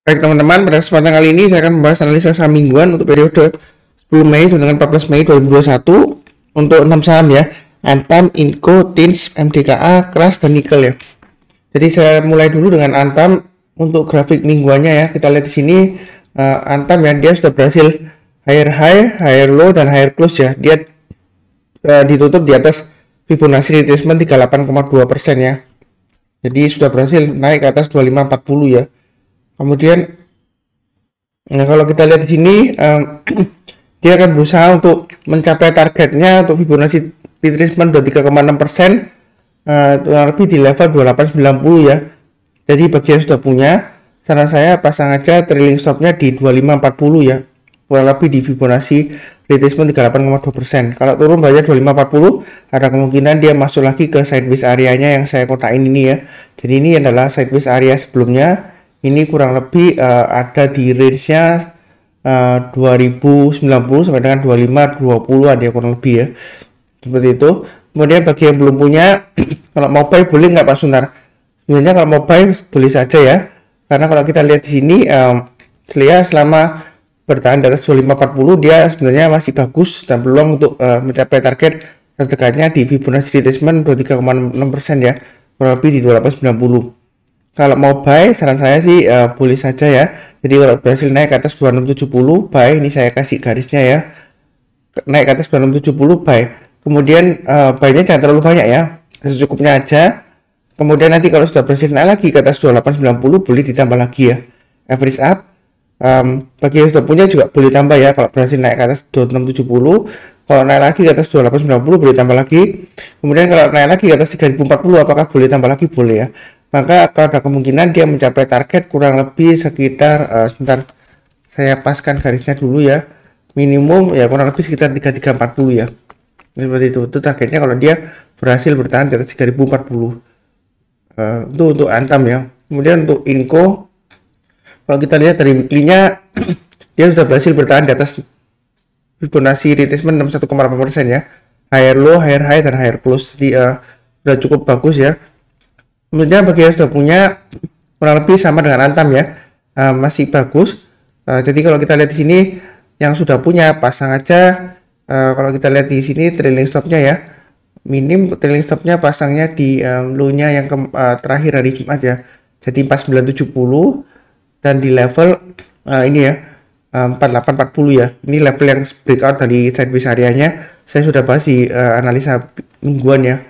Baik teman-teman, pada kesempatan kali ini saya akan membahas analisa saham mingguan untuk periode 10 Mei sampai dengan 14 Mei 2021 untuk 6 saham ya, Antam, Inco, Tins, MDKA, Kras, dan Nikel ya. Jadi saya mulai dulu dengan Antam untuk grafik mingguannya ya. Kita lihat di sini Antam ya, dia sudah berhasil higher high, higher low, dan higher close ya. Dia ditutup di atas Fibonacci retracement 38,2% ya. Jadi sudah berhasil naik ke atas 2540 ya. Kemudian kalau kita lihat di sini dia akan berusaha untuk mencapai targetnya untuk Fibonacci retracement 23,6%, lebih di level 2890 ya. Jadi bagi yang sudah punya, saran saya pasang aja trailing stopnya di 2540 ya, kurang lebih di Fibonacci retracement 38,2%. Kalau turun banyak 2540, ada kemungkinan dia masuk lagi ke sideways areanya yang saya kotakin ini ya. Jadi ini adalah sideways area sebelumnya. Ini kurang lebih ada di range-nya 2090 sampai dengan 2520 ada kurang lebih ya. Seperti itu. Kemudian bagi yang belum punya, kalau mau buy boleh nggak Pak Sunar? Sebenarnya kalau mau buy boleh saja ya. Karena kalau kita lihat di sini, selama bertahan di atas 2540 dia sebenarnya masih bagus dan peluang untuk mencapai target terdekatnya di Fibonacci retracement 23,6% ya. Kurang lebih di 2890. Kalau mau buy, saran saya sih boleh saja ya. Jadi kalau berhasil naik ke atas 2670, buy. Ini saya kasih garisnya ya. Naik ke atas 2670, buy. Kemudian buy-nya jangan terlalu banyak ya. Secukupnya aja. Kemudian nanti kalau sudah berhasil naik lagi ke atas 2890, boleh ditambah lagi ya. Average up. Bagi yang sudah punya juga boleh tambah ya. Kalau berhasil naik ke atas 2670, kalau naik lagi ke atas 2890 boleh tambah lagi. Kemudian kalau naik lagi ke atas 3040, apakah boleh tambah lagi? Boleh ya. Maka akan ada kemungkinan dia mencapai target kurang lebih sekitar sebentar saya paskan garisnya dulu ya, minimum ya kurang lebih sekitar 3340 ya. Seperti itu targetnya kalau dia berhasil bertahan di atas 3040. Itu untuk Antam ya. Kemudian untuk Inco, kalau kita lihat dari weekly-nya dia sudah berhasil bertahan di atas Fibonacci retracement 61,8% ya, higher low, higher high, dan higher close. Jadi sudah cukup bagus ya. Kemudian bagi yang sudah punya, kurang lebih sama dengan Antam ya, masih bagus. Jadi kalau kita lihat di sini yang sudah punya pasang aja. Kalau kita lihat di sini trailing stopnya ya, minim trailing stopnya pasangnya di low-nya yang terakhir hari Jumat ya. Jadi 4970 dan di level ini ya 4840 ya. Ini level yang breakout dari sideways areanya. Saya sudah bahas di analisa mingguan ya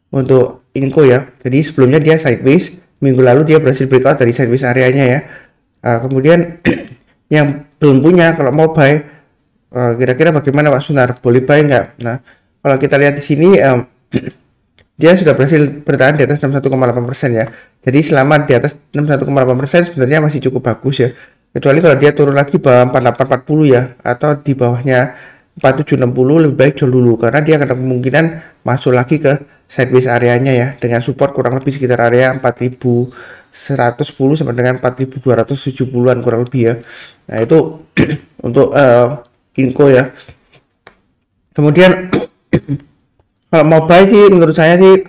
untuk Inco ya. Jadi sebelumnya dia sideways, minggu lalu dia berhasil breakout dari sideways areanya ya. Kemudian yang belum punya, kalau mau buy, kira-kira bagaimana Pak Sunar? Boleh buy nggak? Nah, kalau kita lihat di sini dia sudah berhasil bertahan di atas 61,8% ya. Jadi selama di atas 61,8% sebenarnya masih cukup bagus ya. Kecuali kalau dia turun lagi bawah 4840 ya, atau di bawahnya 4760, lebih baik jual dulu karena dia akan kemungkinan masuk lagi ke sideways areanya ya, dengan support kurang lebih sekitar area 4110 sampai dengan 4270-an kurang lebih ya. Nah itu untuk Inco ya. Kemudian kalau mau buy sih menurut saya sih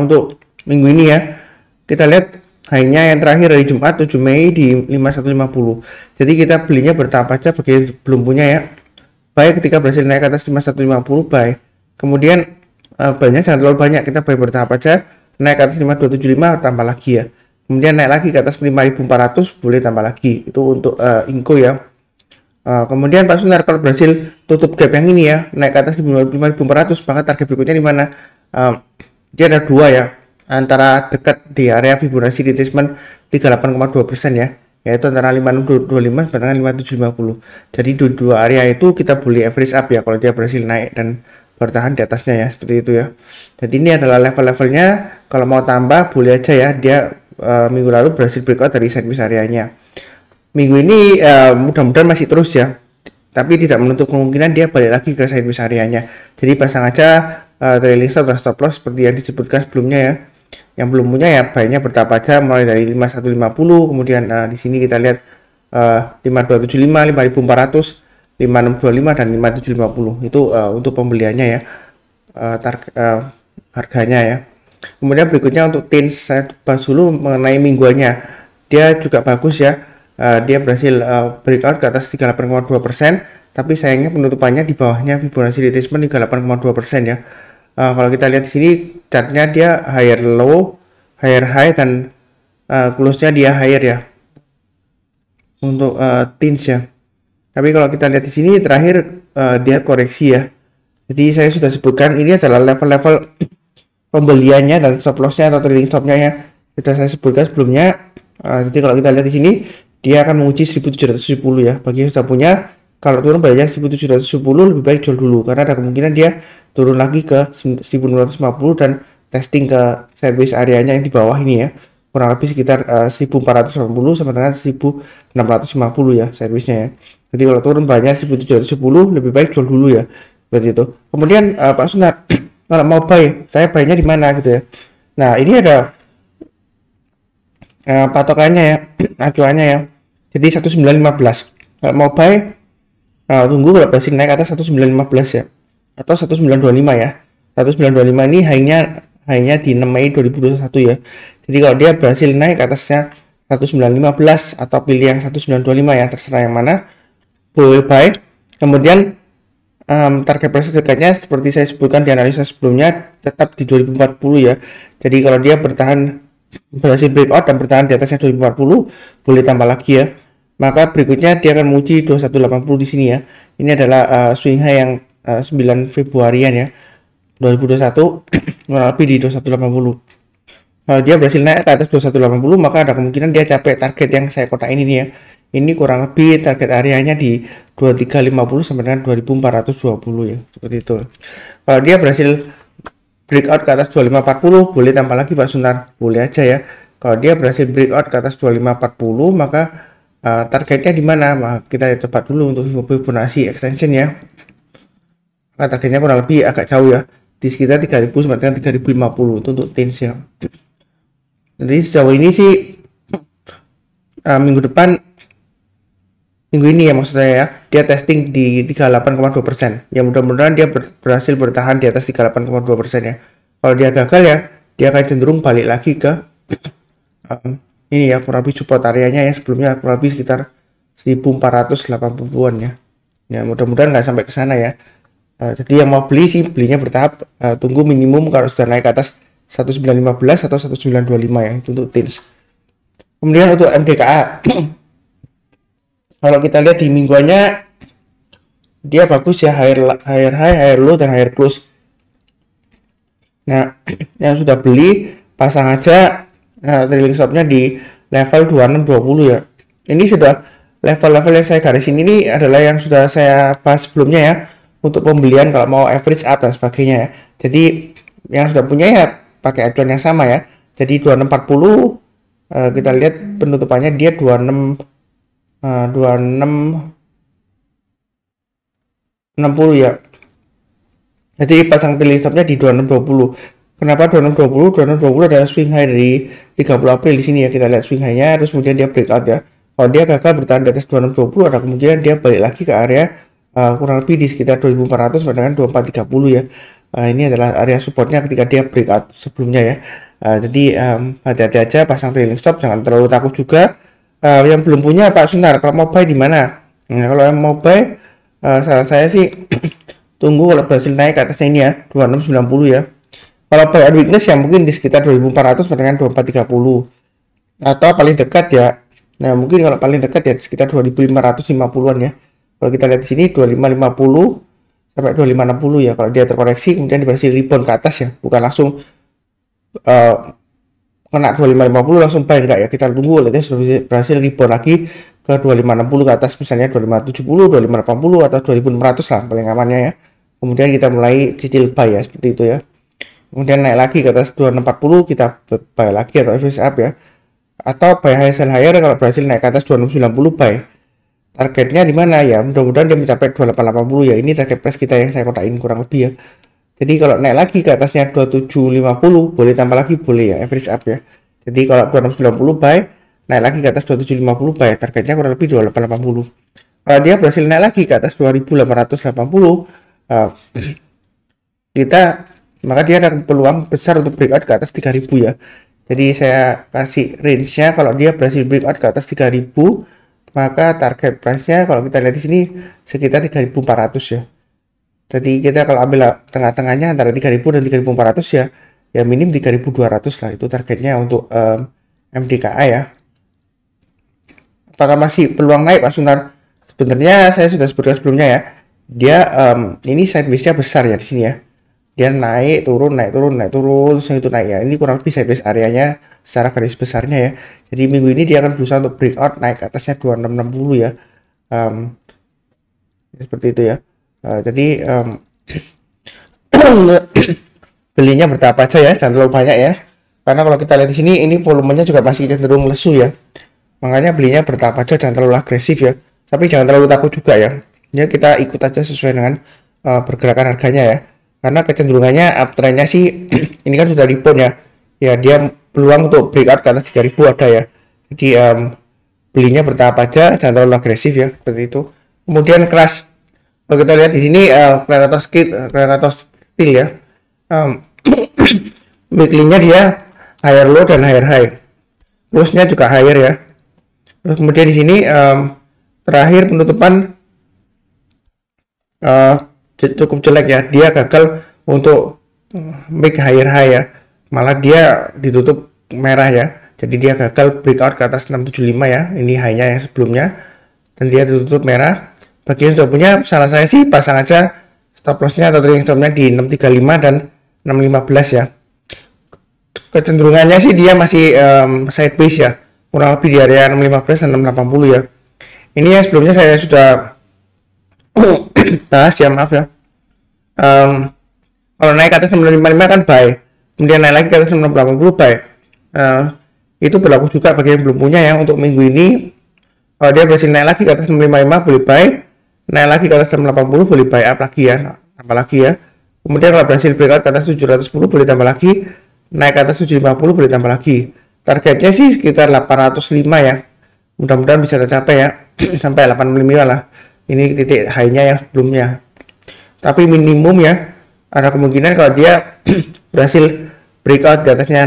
untuk minggu ini ya, kita lihat high-nya yang terakhir dari Jumat 7 Mei di 5150. Jadi kita belinya bertahap aja bagi yang belum punya ya. Buy ketika berhasil naik ke atas 5150, buy. Kemudian banyak, jangan terlalu banyak, kita buy bertahap aja. Naik ke atas 5275 tambah lagi ya. Kemudian naik lagi ke atas 5400 boleh tambah lagi. Itu untuk Inco ya. Kemudian Pak Sunar, kalau berhasil tutup gap yang ini ya, naik ke atas 5400, maka target berikutnya di mana? Dia ada dua ya, antara dekat di area Fibonacci retracement 38,2% ya, yaitu antara 5625 sampai dengan 5750. Jadi dua area itu kita boleh average up ya kalau dia berhasil naik dan bertahan di atasnya ya, seperti itu ya. Jadi ini adalah level-levelnya. Kalau mau tambah boleh aja ya. Dia minggu lalu berhasil breakout dari sideways areanya. Minggu ini mudah-mudahan masih terus ya, tapi tidak menutup kemungkinan dia balik lagi ke sideways areanya. Jadi pasang aja trailing stop dan stop loss seperti yang disebutkan sebelumnya ya. Yang belum punya ya buy-nya bertahap aja, mulai dari 5150. Kemudian di sini kita lihat 5275, 5400, 5625 dan 5750 itu untuk pembeliannya ya, harganya ya. Kemudian berikutnya untuk Tins, saya bahas dulu mengenai mingguannya. Dia juga bagus ya. dia berhasil breakout ke atas 38,2%, tapi sayangnya penutupannya di bawahnya Fibonacci retracement 38,2% ya. Kalau kita lihat di sini chartnya dia higher low, higher high, dan close-nya dia higher ya untuk tins ya. Tapi kalau kita lihat di sini terakhir dia koreksi ya. Jadi saya sudah sebutkan ini adalah level-level pembeliannya dan stop loss-nya atau trading stop-nya ya. Sudah saya sebutkan sebelumnya. Jadi kalau kita lihat di sini dia akan menguji 1770 ya. Bagi yang sudah punya, kalau turun bayarnya 1770 lebih baik jual dulu karena ada kemungkinan dia turun lagi ke 1650 dan testing ke service areanya yang di bawah ini ya. Kurang lebih sekitar 1480 sampai dengan 1650 ya servisnya ya. Jadi kalau turun banyak 1710 lebih baik jual dulu ya. Seperti itu. Kemudian Pak Sunar, kalau mau buy, saya buy-nya di mana gitu ya. Nah, ini ada patokannya ya, acuannya ya. Jadi 1915. Kalau mau buy, tunggu kalau berhasil naik atas 1915 ya. Atau 1925 ya. 1925 ini hanya di 6 Mei 2021 ya. Jadi kalau dia berhasil naik atasnya 1915 atau pilih yang 1925 ya, terserah yang mana, boleh buy. Kemudian target price dekatnya seperti saya sebutkan di analisa sebelumnya tetap di 2040 ya. Jadi kalau dia berhasil breakout dan bertahan di atasnya 2040, boleh tambah lagi ya. Maka berikutnya dia akan menguji 2180 di sini ya. Ini adalah swing high yang 9 Februarian ya 2021 lebih di 2180. Kalau dia berhasil naik ke atas 2180, maka ada kemungkinan dia capai target yang saya kotakin ini ya. Ini kurang lebih target areanya di 2350 sampai dengan 2420 ya, seperti itu. Kalau dia berhasil breakout ke atas 2540, boleh tambah lagi Pak Sunar, boleh aja ya. Kalau dia berhasil breakout ke atas 2540, maka targetnya di mana? Kita coba dulu untuk Fibonacci extension ya. Maka targetnya kurang lebih agak jauh ya, di sekitar 3000 sampai dengan 3050 itu untuk tins ya. Jadi sejauh ini sih minggu ini ya maksud saya ya, dia testing di 38,2% ya. Mudah-mudahan dia berhasil bertahan di atas 38,2% ya. Kalau dia gagal ya, dia akan cenderung balik lagi ke ini ya, kurang lebih support areanya ya, sebelumnya kurang lebih sekitar 1480-an ya. Ya mudah-mudahan nggak sampai ke sana ya. Jadi yang mau beli sih belinya bertahap, tunggu minimum kalau sudah naik ke atas 1915 atau 1925 ya, itu untuk tins. Kemudian untuk MDKA kalau kita lihat di mingguannya dia bagus ya, higher high, higher low, dan higher close. Nah, yang sudah beli pasang aja trailing stopnya di level 2620 ya. Ini sudah level-level yang saya garisin ini adalah yang sudah saya bahas sebelumnya ya, untuk pembelian kalau mau average up dan sebagainya ya. Jadi yang sudah punya ya pakai acuan yang sama ya. Jadi 2640 kita lihat penutupannya dia 2660 ya. Jadi pasang trailing stopnya di 2620. Kenapa 2620? 2620 adalah swing high dari 30 April di sini ya. Kita lihat swing high-nya, terus kemudian dia breakout ya. Kalau dia gagal bertahan di atas 2620, ada kemungkinan dia balik lagi ke area kurang lebih di sekitar 2400 dengan 2430 ya. Ini adalah area supportnya ketika dia breakout sebelumnya ya. Jadi hati-hati aja pasang trailing stop, jangan terlalu takut juga. Yang belum punya Pak Sunar, kalau mau buy di mana? Nah, kalau yang mau buy, saran saya sih tunggu kalau berhasil naik ke atasnya ini ya, 2690 ya. Kalau buy on weakness ya mungkin di sekitar 2400 dengan 2430. Atau paling dekat ya, nah mungkin kalau paling dekat ya sekitar 2550-an ya. Kalau kita lihat di sini 2550 sampai 2560 ya. Kalau dia terkoreksi kemudian berhasil rebound ke atas ya, bukan langsung kena 2550 langsung buy, enggak ya. Kita tunggu lihatnya sudah berhasil rebound lagi ke 2560 ke atas, misalnya 2570, 2580 atau 2600 lah paling amannya ya. Kemudian kita mulai cicil buy ya, seperti itu ya. Kemudian naik lagi ke atas 2640 kita buy lagi atau average up ya. Atau buy high sell higher kalau berhasil naik ke atas 2690 buy. Targetnya di mana ya? Mudah-mudahan dia mencapai 2880 ya. Ini target price kita yang saya kotakin kurang lebih ya. Jadi kalau naik lagi ke atasnya 2750 boleh tambah lagi, boleh ya, average up ya. Jadi kalau 2690 buy, naik lagi ke atas 2750 buy, targetnya kurang lebih 2880. Kalau dia berhasil naik lagi ke atas 2880 maka dia ada peluang besar untuk breakout ke atas 3000 ya. Jadi saya kasih range-nya kalau dia berhasil breakout ke atas 3000 maka target price-nya kalau kita lihat di sini sekitar 3.400 ya. Jadi kita kalau ambil tengah-tengahnya antara 3.000 dan 3.400 ya, ya minim 3.200 lah itu targetnya untuk MDKA ya. Apakah masih peluang naik Pak Sunar? Sebenarnya saya sudah sebutkan sebelumnya ya, dia ini sideways-nya besar ya di sini ya. Dia naik turun naik turun naik turun terus itu naik ya. Ini kurang lebih sideways areanya secara garis besarnya ya. Jadi minggu ini dia akan berusaha untuk breakout naik ke atasnya 2660 ya. Seperti itu ya. Jadi belinya bertahap aja ya, jangan terlalu banyak ya. Karena kalau kita lihat di sini ini volumenya juga masih cenderung lesu ya. Makanya belinya bertahap aja, jangan terlalu agresif ya. Tapi jangan terlalu takut juga ya. Ya kita ikut aja sesuai dengan pergerakan harganya ya. Karena kecenderungannya uptrendnya sih ini kan sudah rebound ya. Ya dia peluang untuk breakout ke atas 3000 ada ya. Jadi belinya bertahap aja, jangan terlalu agresif ya, seperti itu. Kemudian keras. Kalau kita lihat di sini Krakatos Steel ya. Weekly-nya dia higher low dan higher high. Close-nya juga higher ya. Terus kemudian di sini terakhir penutupan cukup jelek ya, dia gagal untuk make higher high ya, malah dia ditutup merah ya, jadi dia gagal breakout ke atas 675 ya, ini high-nya yang sebelumnya, dan dia ditutup merah. Bagi yang sudah punya, saran saya sih pasang aja stop loss-nya atau trading stop-nya di 635 dan 615 ya. Kecenderungannya sih dia masih sideways ya, kurang lebih di area 615 dan 680 ya. Ini yang sebelumnya saya sudah bahas ya, maaf ya. Kalau naik ke atas 655 kan buy, kemudian naik lagi ke atas 680 buy. Itu berlaku juga bagi yang belum punya ya. Untuk minggu ini kalau dia berhasil naik lagi ke atas 655 boleh buy, naik lagi ke atas 680 boleh buy up lagi ya, tambah lagi ya. Kemudian kalau berhasil breakout ke atas 710 boleh tambah lagi, naik ke atas 750 boleh tambah lagi. Targetnya sih sekitar 805 ya, mudah-mudahan bisa tercapai ya. Sampai 85 lah, ini titik high-nya yang sebelumnya. Tapi minimum ya, ada kemungkinan kalau dia berhasil breakout di atasnya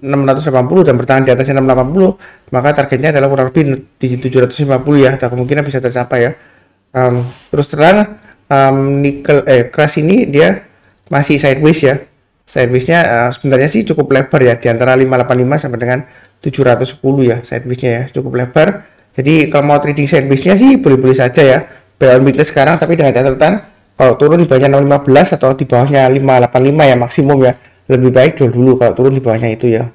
680 dan bertahan di atasnya 680, maka targetnya adalah kurang lebih di 750 ya, ada kemungkinan bisa tercapai ya. Terus terang keras ini dia masih sideways ya. Sideways-nya sebenarnya sih cukup lebar ya, di antara 585 sampai dengan 710 ya, sideways-nya ya cukup lebar. Jadi kalau mau trading sideways-nya sih boleh-boleh saja ya, buy on weekly sekarang, tapi dengan catatan kalau turun di bawahnya 615 atau di bawahnya 585 ya maksimum ya, lebih baik jual dulu kalau turun di bawahnya itu ya.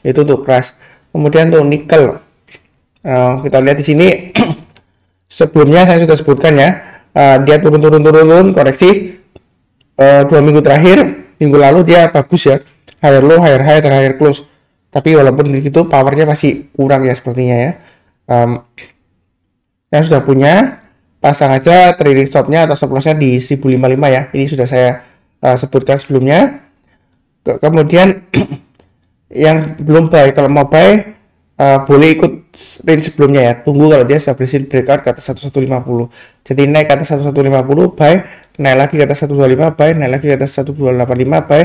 Itu untuk keras. Kemudian untuk nikel, kita lihat di sini sebelumnya saya sudah sebutkan ya, dia turun koreksi 2 minggu terakhir. Minggu lalu dia bagus ya, higher low, higher high, higher close. Tapi walaupun begitu powernya masih kurang ya sepertinya ya. Yang sudah punya pasang aja trading stopnya atau stop lossnya di 1055 ya. Ini sudah saya sebutkan sebelumnya. Kemudian yang belum buy, kalau mau buy boleh ikut range sebelumnya ya. Tunggu kalau dia sudah berhasil breakout ke atas 1150. Jadi naik ke atas 1150 buy, naik lagi ke atas 125 buy, naik lagi ke atas 1285 buy.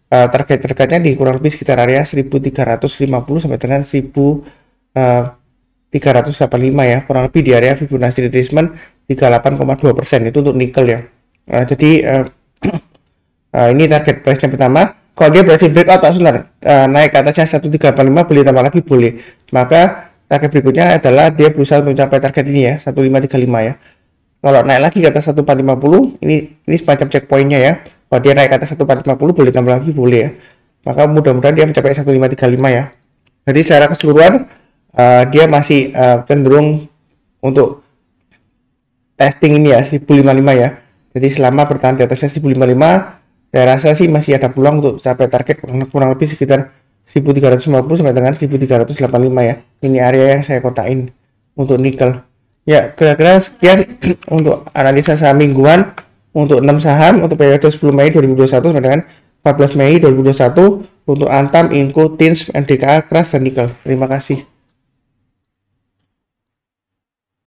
Targetnya di kurang lebih sekitar area 1350 sampai dengan 1385 ya, kurang lebih di area Fibonacci retracement 38,2%. Itu untuk nikel ya. Jadi ini target price-nya pertama. Kalau dia berhasil breakout Pak Sunar, naik ke atasnya 1385 boleh tambah lagi boleh. Maka target berikutnya adalah dia berusaha untuk mencapai target ini ya, 1535 ya. Kalau naik lagi ke atas 1450, ini semacam checkpointnya ya. Kalau dia naik ke atas 1450 boleh tambah lagi boleh ya. Maka mudah-mudahan dia mencapai 1535 ya. Jadi secara keseluruhan dia masih cenderung untuk testing ini ya 1055 ya. Jadi selama bertahan di atasnya 1055, saya rasa sih masih ada peluang untuk capai target kurang lebih sekitar 1350 sampai dengan 1385 ya. Ini area yang saya kotain untuk nikel. Ya, kira-kira sekian untuk analisa saham mingguan untuk 6 saham untuk periode 10 Mei 2021 sampai dengan 14 Mei 2021 untuk Antam, Inco, Tins, MDKA, Kras, dan Nikel. Terima kasih.